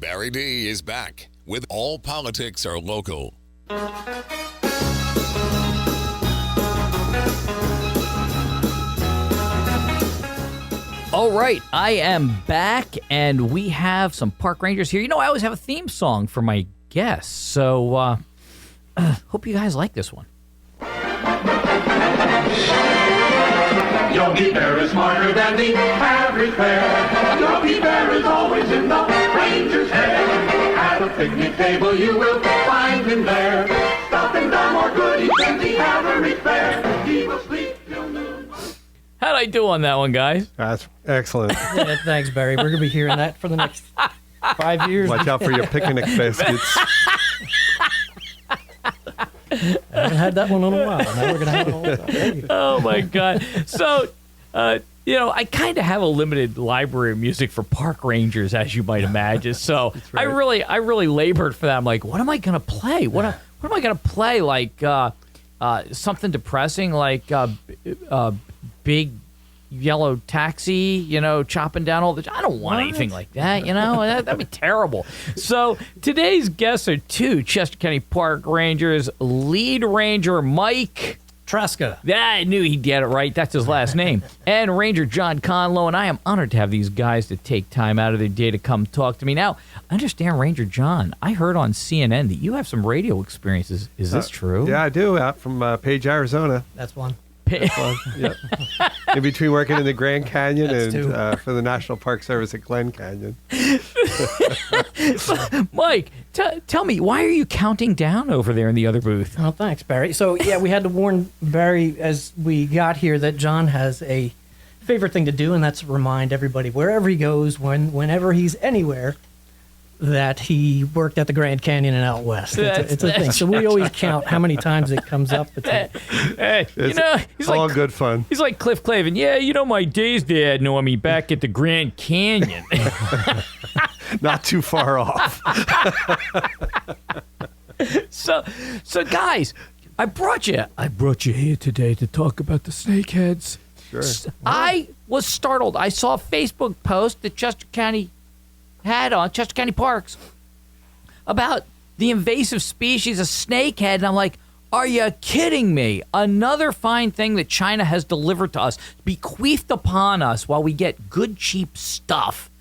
Barry D is back with All Politics Are Local. All right, I am back, and we have some park rangers here. You know, I always have a theme song for my guests, so hope you guys like this one. Yogi Bear is smarter than the average bear. Yogi Bear is always in the ranger's hair. At a picnic table you will find him there. Stuff and dumb or good, he's the average bear. He will sleep till noon. How'd I do on that one, guys? That's excellent. Yeah, thanks, Barry. We're going to be hearing that for the next 5 years. Watch out for your picnic biscuits. I haven't had that one in a while. Now we're going to have it all the time. Oh, my God. So, I kind of have a limited library of music for park rangers, as you might imagine. So right. I really labored for that. I'm like, what am I going to play? What am I going to play? Like something depressing, like Big Yellow Taxi, chopping down all the... I don't want anything like that, That'd be terrible. So today's guests are two Chester County Park Rangers, lead ranger Mike Tresca. Yeah, I knew he'd get it right. That's his last name. And Ranger John Conlow, and I am honored to have these guys to take time out of their day to come talk to me. Now, I understand, Ranger John, I heard on CNN that you have some radio experiences. Is this true? Yeah, I do. Out from Page, Arizona. That's one. Yeah. In between working in the Grand Canyon That's and for the National Park Service at Glen Canyon. Mike, tell me, why are you counting down over there in the other booth? Oh, thanks, Barry. So, yeah, we had to warn Barry as we got here that John has a favorite thing to do, and that's remind everybody wherever he goes, whenever he's anywhere, that he worked at the Grand Canyon and out west. It's a thing. So we always count how many times it comes up. Hey, It's all good fun. He's like Cliff Clavin. Yeah, my days dad know me back at the Grand Canyon. Not too far off. So guys, I brought you here today to talk about the Snakeheads. Sure. I was startled. I saw a Facebook post that Chester County had on Chester County Parks about the invasive species of snakehead, and I'm like, are you kidding me? Another fine thing that China has delivered to us, bequeathed upon us while we get good, cheap stuff.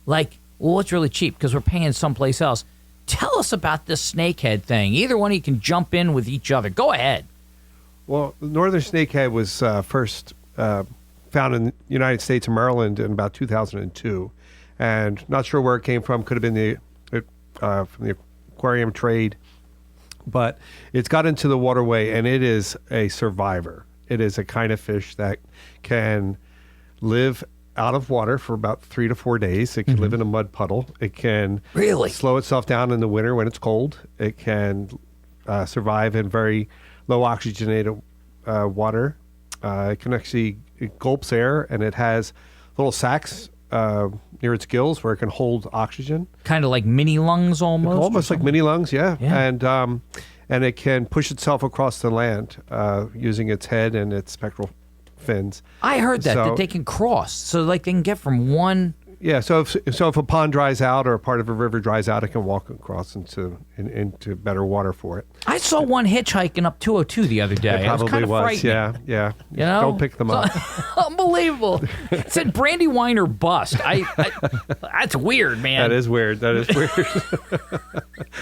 Like, well, what's really cheap? Because we're paying someplace else. Tell us about this snakehead thing. Either one of you can jump in with each other. Go ahead. Well, the northern snakehead was first found in the United States of Maryland in about 2002. And not sure where it came from. Could have been from the aquarium trade. But it's got into the waterway, and it is a survivor. It is a kind of fish that can live out of water for about 3 to 4 days. It can live in a mud puddle. It can Really? slow itself down in the winter when it's cold. It can survive in very low oxygenated water. It can actually, it gulps air, and it has little sacs near its gills where it can hold oxygen. Kind of like mini lungs almost? Almost like mini lungs, yeah. Yeah. And it can push itself across the land using its head and its pectoral fins. I heard that they can cross, so like they can get from one... Yeah, so if a pond dries out or a part of a river dries out, it can walk across into better water for it. I saw one hitchhiking up 202 the other day. It probably was kind of frightening. Yeah. You know? Don't pick them up. Unbelievable. It said Brandywine or bust. That's weird, man. That is weird. I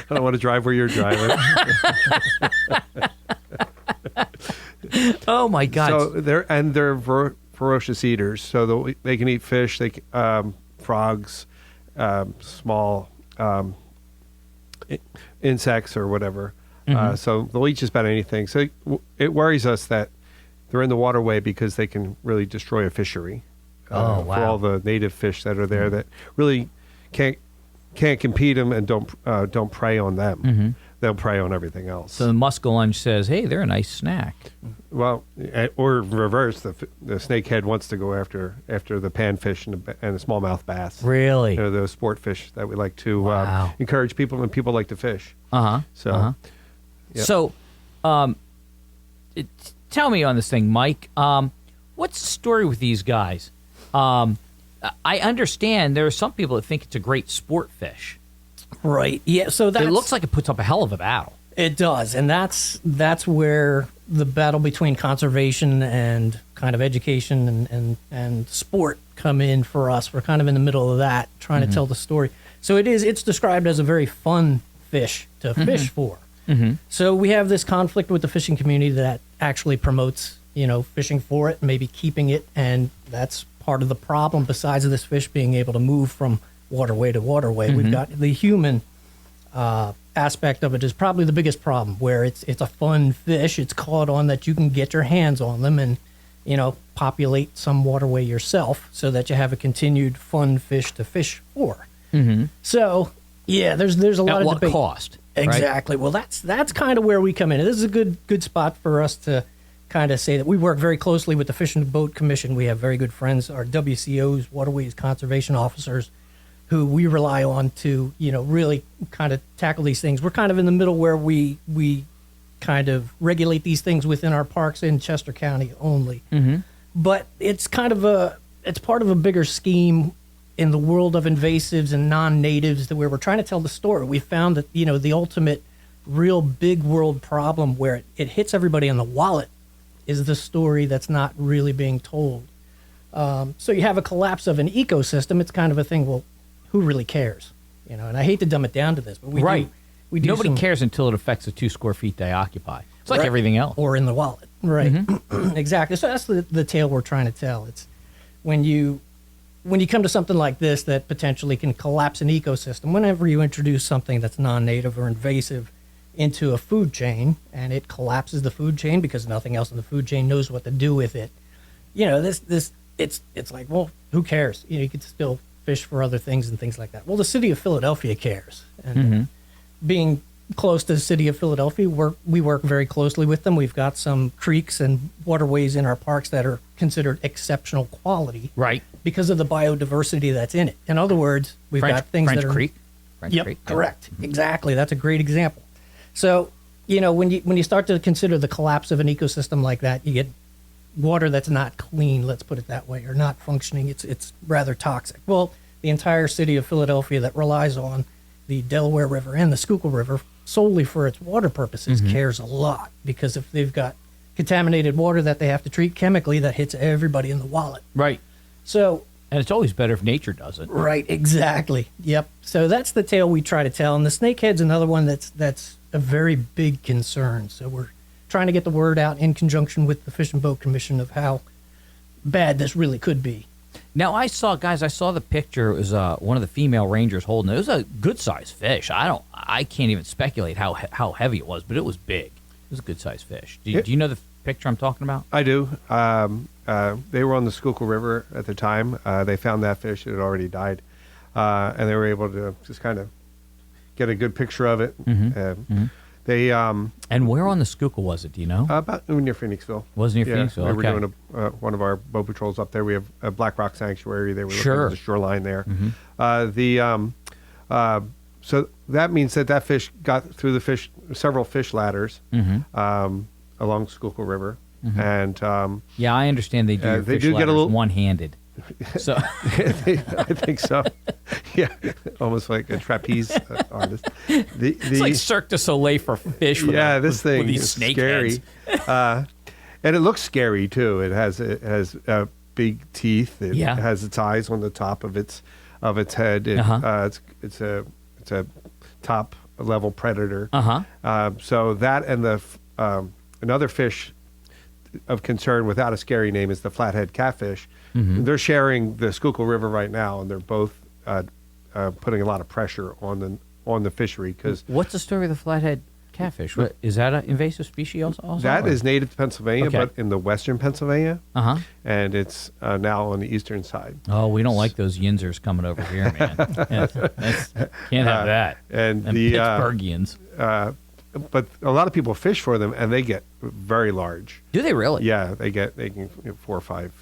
don't want to drive where you're driving. Oh my God. So they're voracious eaters. So they can eat fish. Frogs, small insects or whatever. So they'll eat just about anything. So it worries us that they're in the waterway because they can really destroy a fishery. Wow. For all the native fish that are there that really can't compete them and don't prey on them. They'll prey on everything else. So the muskellunge says, hey, they're a nice snack. Well, or reverse, the snakehead wants to go after the panfish and the smallmouth bass. Really? Those sport fish that we like to encourage people when people like to fish. So, Yep. So, tell me on this thing, Mike. What's the story with these guys? I understand there are some people that think it's a great sport fish. Right. Yeah. So It looks like it puts up a hell of a battle. It does, and that's where the battle between conservation and kind of education and sport come in for us. We're kind of in the middle of that, trying to tell the story. So it's described as a very fun fish to fish for. So we have this conflict with the fishing community that actually promotes, fishing for it, maybe keeping it, and that's part of the problem. Besides this fish being able to move from waterway to waterway, we've got the human aspect of it is probably the biggest problem, where it's a fun fish. It's caught on that you can get your hands on them and populate some waterway yourself, so that you have a continued fun fish to fish for. So yeah, there's a lot At of what debate. cost? right? Exactly. Well, that's kind of where we come in. This is a good spot for us to kind of say that we work very closely with the Fish and Boat Commission. We have very good friends, our WCOs, Waterways Conservation Officers, who we rely on to, really kind of tackle these things. We're kind of in the middle where we kind of regulate these things within our parks in Chester County only. But it's kind of it's part of a bigger scheme in the world of invasives and non-natives, where we're trying to tell the story. We found that, the ultimate real big world problem where it hits everybody in the wallet is the story that's not really being told. So you have a collapse of an ecosystem. It's kind of a thing, well, who really cares? And I hate to dumb it down to this, but we do Nobody cares until it affects the 2 square feet they occupy. It's like Right. everything else. Or in the wallet. Right. Exactly. So that's the tale we're trying to tell. It's when you come to something like this that potentially can collapse an ecosystem, whenever you introduce something that's non-native or invasive into a food chain, and it collapses the food chain because nothing else in the food chain knows what to do with it. It's like, well, who cares? You could still fish for other things and things like that. Well, the city of Philadelphia cares. And being close to the city of Philadelphia, we work very closely with them. We've got some creeks and waterways in our parks that are considered exceptional quality. Right. Because of the biodiversity that's in it. In other words, we've got things French that are... Creek? French Yep, Creek? correct. Exactly. That's a great example. So, when you start to consider the collapse of an ecosystem like that, you get water that's not clean, let's put it that way, or not functioning. It's rather toxic. Well, the entire city of Philadelphia that relies on the Delaware River and the Schuylkill River solely for its water purposes cares a lot, because if they've got contaminated water that they have to treat chemically, that hits everybody in the wallet. Right. So... And it's always better if nature does it. Right, exactly. Yep. So that's the tale we try to tell. And the Snakehead's another one that's a very big concern. So we're trying to get the word out in conjunction with the Fish and Boat Commission of how bad this really could be. Now, I saw the picture. It was one of the female rangers holding it. It was a good-sized fish. I can't even speculate how heavy it was, but it was big. It was a good-sized fish. Do you know the picture I'm talking about? I do. They were on the Schuylkill River at the time. They found that fish. It had already died. And they were able to just kind of get a good picture of it. They And where on the Schuylkill was it? Do you know? about near Phoenixville. Was near Phoenixville, We were okay. doing one of our boat patrols up there. We have a Black Rock Sanctuary. They were looking Sure. at the shoreline there. So that means that fish got through several fish ladders along Schuylkill River. And Yeah, I understand they do. Your they fish do get a ladders little- one-handed. So I think so. Yeah, almost like a trapeze artist. it's like Cirque du Soleil for fish. With this thing with these is snakeheads. scary, and it looks scary too. It has big teeth. It Yeah. has its eyes on the top of its head. It's a top level predator. So that and the another fish of concern without a scary name is the flathead catfish. They're sharing the Schuylkill River right now, and they're both putting a lot of pressure on the fishery because What's the story of the flathead catfish? What, is that an invasive species also? that or? is native to Pennsylvania, Okay. but in the western Pennsylvania, and it's now on the eastern side. Oh, we don't like those yinzers coming over here, man. Can't have that. And And the Pittsburghians. but a lot of people fish for them, and they get very large. Do they really? Yeah, they can 4 or 5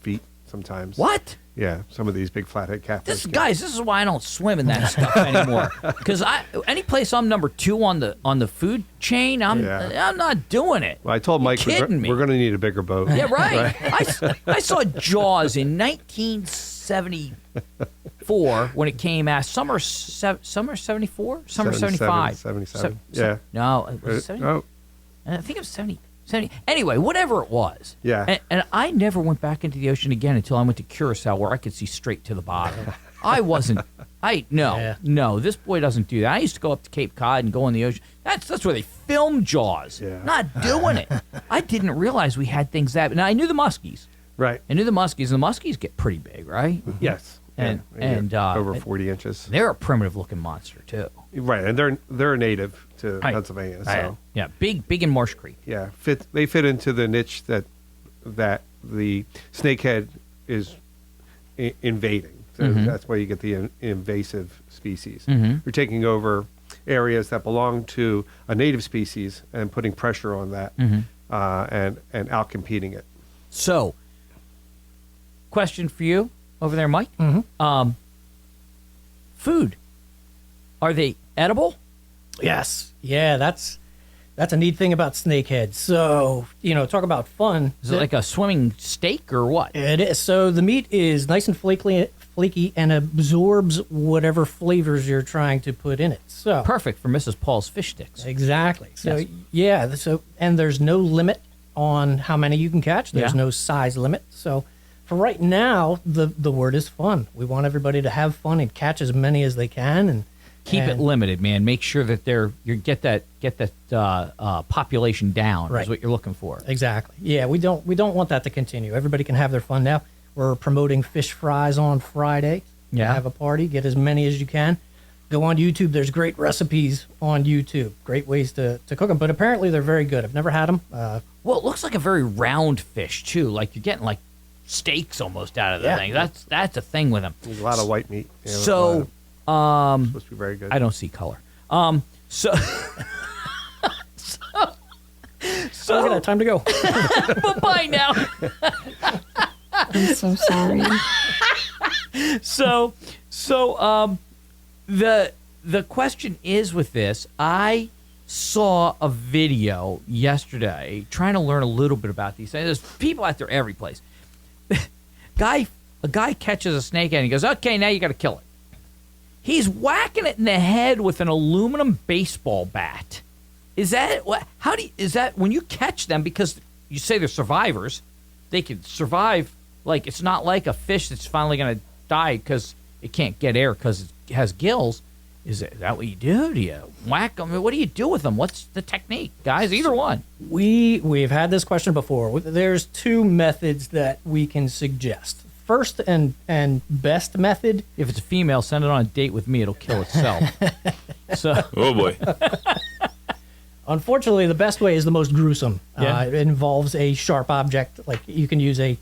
feet sometimes. What? Yeah, some of these big flathead catfish. This is why I don't swim in that stuff anymore. Because any place I'm number 2 on the food chain, I'm not doing it. Well, I told Mike kidding me? we're going to need a bigger boat. Yeah, right. I saw Jaws in 1974 74 when it came out. Summer 74? Summer 75. 77. Yeah. No, it was 70. Oh, I think it was 70. Anyway, whatever it was. Yeah. And I never went back into the ocean again until I went to Curacao, where I could see straight to the bottom. I wasn't. No. This boy doesn't do that. I used to go up to Cape Cod and go in the ocean. That's where they film Jaws. Yeah. Not doing it. I didn't realize we had things that. Now I knew the muskies. right. I knew the muskies, and the muskies get pretty big, right? Yes. And- Yeah, and, over 40 inches. They're a primitive-looking monster too. Right, and they're native to Right. Pennsylvania. Right. So Yeah, big in Marsh Creek. yeah, they fit into the niche that the snakehead is invading. So that's why you get the invasive species. You're taking over areas that belong to a native species and putting pressure on that and outcompeting it. So, question for you over there, Mike. Food. Are they edible? Yes. Yeah, that's a neat thing about snakeheads. So, talk about fun. Is it like a swimming steak or what? It is. So the meat is nice and flaky and absorbs whatever flavors you're trying to put in it. So Perfect for Mrs. Paul's fish sticks. exactly. So Yes. yeah. So and there's no limit on how many you can catch. There's Yeah. no size limit. So for right now, the word is fun. We want everybody to have fun and catch as many as they can and Keep it limited, man. Make sure that you get that population down. Right. Is what you're looking for. Exactly. Yeah, we don't want that to continue. Everybody can have their fun now. We're promoting fish fries on Friday. Yeah. Have a party. Get as many as you can. Go on YouTube. There's great recipes on YouTube. Great ways to cook them. But apparently they're very good. I've never had them. Well, it looks like a very round fish too. Like you're getting like steaks almost out of the Yeah. thing. That's a thing with them. There's a lot of white meat. Yeah, So, supposed to be very good. I don't see color. So So we got time to go. bye now. I'm so sorry. So the question is with this, I saw a video yesterday trying to learn a little bit about these things. There's people out there every place. A guy catches a snakehead and he goes, okay, now you got to kill it. He's whacking it in the head with an aluminum baseball bat. Is that when you catch them, because you say they're survivors, they can survive. Like, it's not like a fish that's finally going to die because it can't get air because it has gills. Is that what you do? Do you whack them? What do you do with them? What's the technique, guys? Either one. We've had this question before. There's two methods that we can suggest. First and best method. If it's a female, send it on a date with me. It'll kill itself. So, Oh boy. Unfortunately, the best way is the most gruesome. Yeah. It involves a sharp object. Like you can use a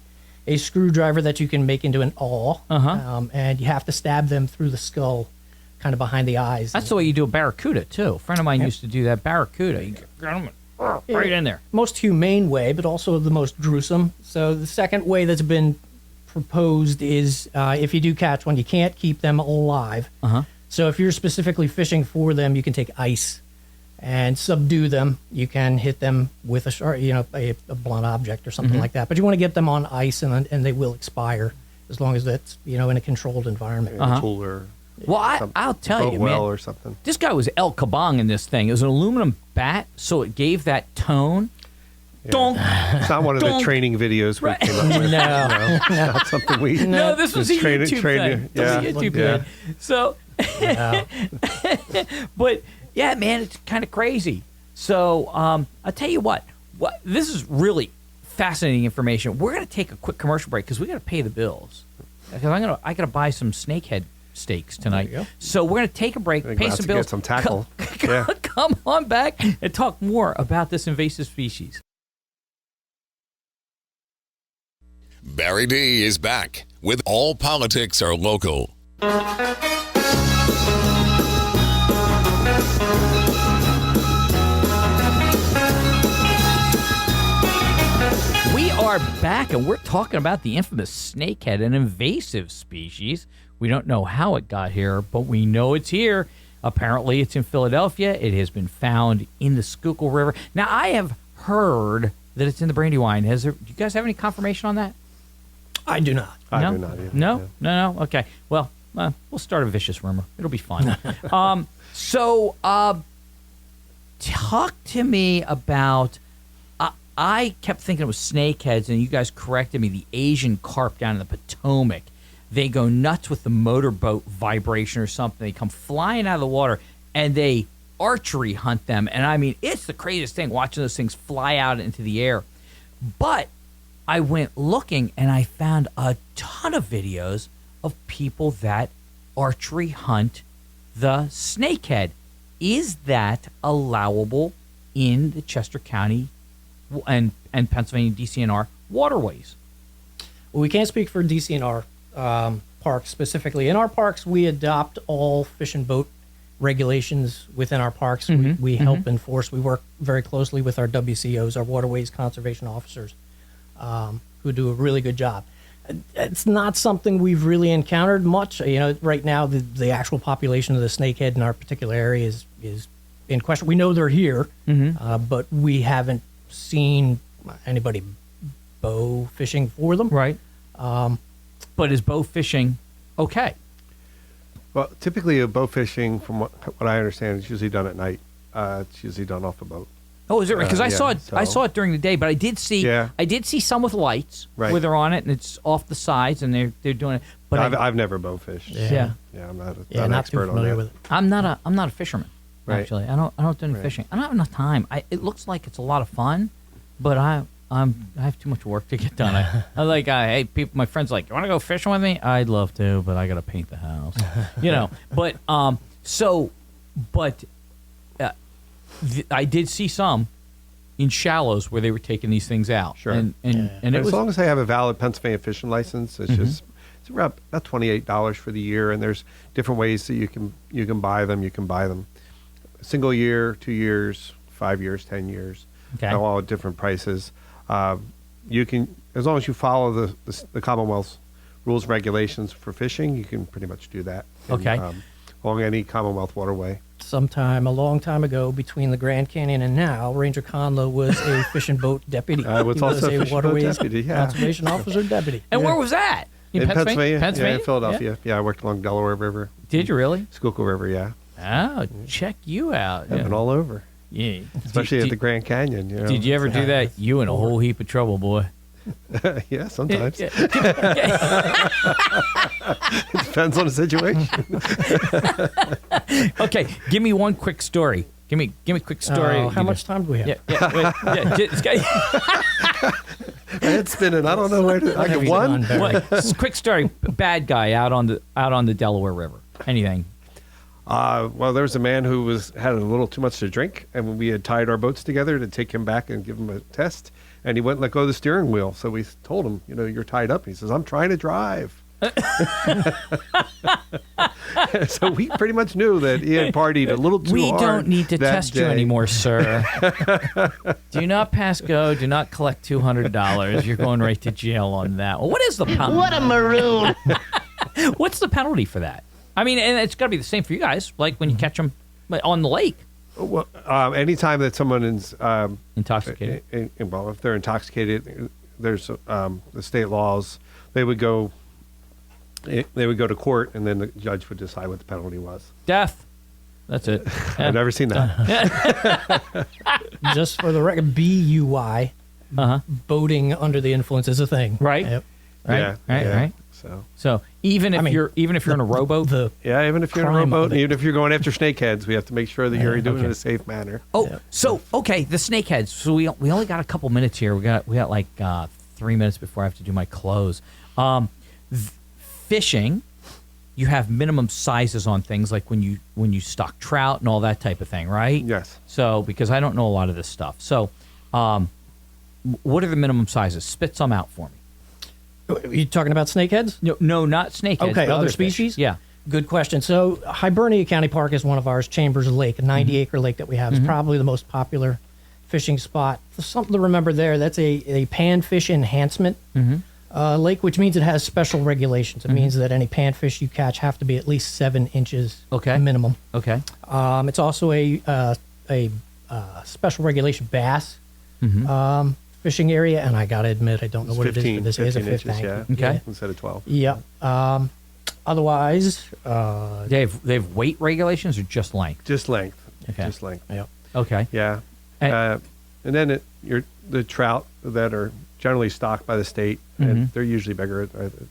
screwdriver that you can make into an awl, and you have to stab them through the skull, kind of behind the eyes. that's the way you do a barracuda, too. A friend of mine used to do that barracuda. You get them right in there. Most humane way, but also the most gruesome. So the second way that's been proposed is if you do catch one, you can't keep them alive. So if you're specifically fishing for them, you can take ice and subdue them. You can hit them with a blunt object or something like that. But you want to get them on ice, and they will expire as long as that's in a controlled environment. A tool or Well, I'll tell you, well man. or something. This guy was El Kabong in this thing. It was an aluminum bat, so it gave that tone. Donk. It's not one of the Donk. training videos we came up with. No. It's not something we. No, this was a Just YouTube thing. This was a Yeah. YouTube Yeah. thing. So, but yeah, man, it's kind of crazy. So, I'll tell you what. This is really fascinating information. We're gonna take a quick commercial break because we got to pay the bills. Because I gotta buy some snakehead steaks tonight. There you go. So we're gonna take a break, pay Glad some to bills, get some tackle. Yeah. come on back and talk more about this invasive species. Barry D is back with All Politics Are Local. We are back, and we're talking about the infamous snakehead, an invasive species. We don't know how it got here, but we know it's here. Apparently, it's in Philadelphia. It has been found in the Schuylkill River. Now, I have heard that it's in the Brandywine. Do you guys have any confirmation on that? I do not. I no? do not either. No? Yeah. No? Okay. Well, we'll start a vicious rumor. It'll be fun. Talk to me about. I kept thinking it was snakeheads, and you guys corrected me. The Asian carp down in the Potomac, they go nuts with the motorboat vibration or something. They come flying out of the water, and they archery hunt them. And I mean, it's the craziest thing watching those things fly out into the air. But I went looking, and I found a ton of videos of people that archery hunt the snakehead. Is that allowable in the Chester County and Pennsylvania DCNR waterways? Well, we can't speak for DCNR parks specifically. In our parks, we adopt all fish and boat regulations within our parks. We help enforce. We work very closely with our WCOs, our waterways conservation officers, who do a really good job. It's not something we've really encountered much. Right now, the actual population of the snakehead in our particular area is in question. We know they're here, but we haven't seen anybody bow fishing for them. Right. But is bow fishing okay? Well, typically a bow fishing, from what I understand, is usually done at night. It's usually done off a boat. Oh, is it right? Because I yeah, saw it. I so- saw it during the day, but I did see. Yeah. I did see some with lights Right. where they're on it, and it's off the sides, and they're doing it. But I've never bow fished. yeah. Yeah, I'm not, Yeah, an not expert too familiar on with that. it. I'm not a fisherman. Right. Actually, I don't do any Right. fishing. I don't have enough time. It looks like it's a lot of fun, but I have too much work to get done. I like, hey, people, my friends like, you want to go fishing with me? I'd love to, but I got to paint the house, But I did see some in shallows where they were taking these things out. Sure. And it As was long as they have a valid Pennsylvania fishing license, it's just it's about $28 for the year, and there's different ways that you can buy them. You can buy them single year, 2 years, 5 years, 10 years. Okay. They're all at different prices. You can, as long as you follow the Commonwealth's rules and regulations for fishing, you can pretty much do that. Okay. Along any Commonwealth waterway. Sometime, a long time ago, between the Grand Canyon and now, Ranger Conlow was a fish and boat deputy. I was He also a fish and boat waterways deputy, yeah. conservation officer deputy. And where was that? In Pennsylvania? Pennsylvania? Yeah, in Philadelphia. Yeah, I worked along Delaware River, Did you really? Schuylkill River, yeah. Oh, check you out. I've been all over, Yeah. especially at the Grand Canyon. Did you ever do that? You in a whole heap of trouble, boy. Yeah, sometimes. Yeah. Depends on the situation. Okay, give me one quick story. Give me a quick story. How much time do we have? My head's spinning. I don't know where to. I have get you one. done, Barry? Quick story. Bad guy out on the Delaware River. Anything? Well, there was a man who had a little too much to drink, and we had tied our boats together to take him back and give him a test, and he wouldn't let go of the steering wheel. So we told him, you're tied up. And he says, I'm trying to drive. So we pretty much knew that he had partied a little too We hard. don't need to that test you day. anymore, sir. Do not pass go. Do not collect $200. You're going right to jail on that. Well, what is the penalty? What a maroon. What's the penalty for that? I mean, and it's got to be the same for you guys. Like when you catch them on the lake, Well, anytime that someone is intoxicated. well, if they're intoxicated, there's the state laws. They would go to court, and then the judge would decide what the penalty was. Death. That's it. I've never seen that. Just for the record, BUI, boating under the influence is a thing. Right. Yep. Right. Yeah, Right. yeah. Right. So even if I mean, you're in a rowboat. yeah, even if you're in a crime rowboat, of and it. even if you're going after snakeheads, we have to make sure that you're doing it in okay. a safe manner. Okay, the snakeheads. So we only got a couple minutes here. We got like 3 minutes before I have to do my close. Fishing, you have minimum sizes on things like when you stock trout and all that type of thing, right? Yes. So because I don't know a lot of this stuff, so what are the minimum sizes? Spit some out for me. Are you talking about snakeheads? No, not snakeheads. Okay, but other fish. species? Yeah. Good question. So Hibernia County Park is one of ours. Chambers Lake, a 90-acre lake that we have, is probably the most popular fishing spot. Something to remember there, that's a panfish enhancement lake, which means it has special regulations. It means that any panfish you catch have to be at least 7 inches minimum. Okay. It's also a special regulation bass fishing area, and I got to admit, I don't know what it is for this. It is a 15 15. inches, yeah. Okay. Instead of 12. Yep. Otherwise, They have weight regulations or just length? Just length. Okay. Just length. yeah. Okay. Yeah. And- And then the trout that are generally stocked by the state, Mm-hmm. and they're usually bigger,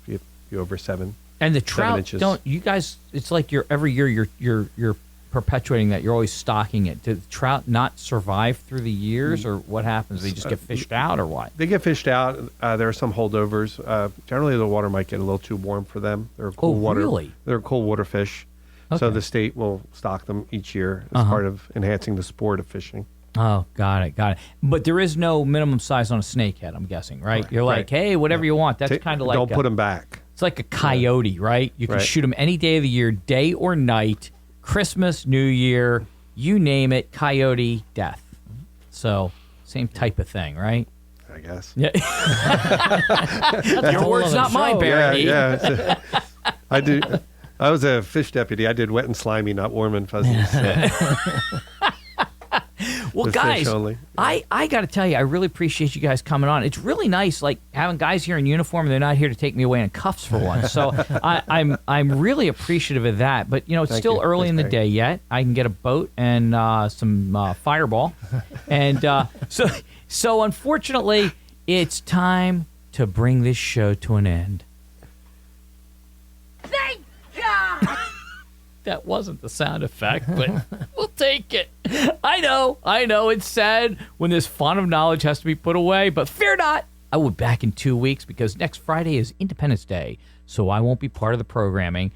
if you over 7. And the 7 trout inches. don't you guys? It's like every year you're perpetuating that. You're always stocking it. Do the trout not survive through the years, or what happens? They just get fished out, or what? They get fished out. There are some holdovers. Generally, the water might get a little too warm for them. They're cool water. Really? They're cold water fish. Okay. So the state will stock them each year as part of enhancing the sport of fishing. Oh, got it. But there is no minimum size on a snakehead, I'm guessing, right? You're like, hey, whatever you want. That's kind of like don't put them back. It's like a coyote, right? You can Right. shoot them any day of the year, day or night, Christmas, New Year, you name it, coyote, death. So, same type of thing, right? I guess. Yeah. Your whole words, other not mine, show. Barry. Yeah. I do. I was a fish deputy. I did wet and slimy, not warm and fuzzy. Well, The fish guys, only. I got to tell you, I really appreciate you guys coming on. It's really nice, like having guys here in uniform. And they're not here to take me away in cuffs for once. So I'm really appreciative of that. But it's Thank still you. early in the That's day yet. I can get a boat and some Fireball, and so unfortunately, it's time to bring this show to an end. Thank God! That wasn't the sound effect, but we'll take it. I know, it's sad when this font of knowledge has to be put away, but fear not. I will be back in 2 weeks because next Friday is Independence Day, so I won't be part of the programming.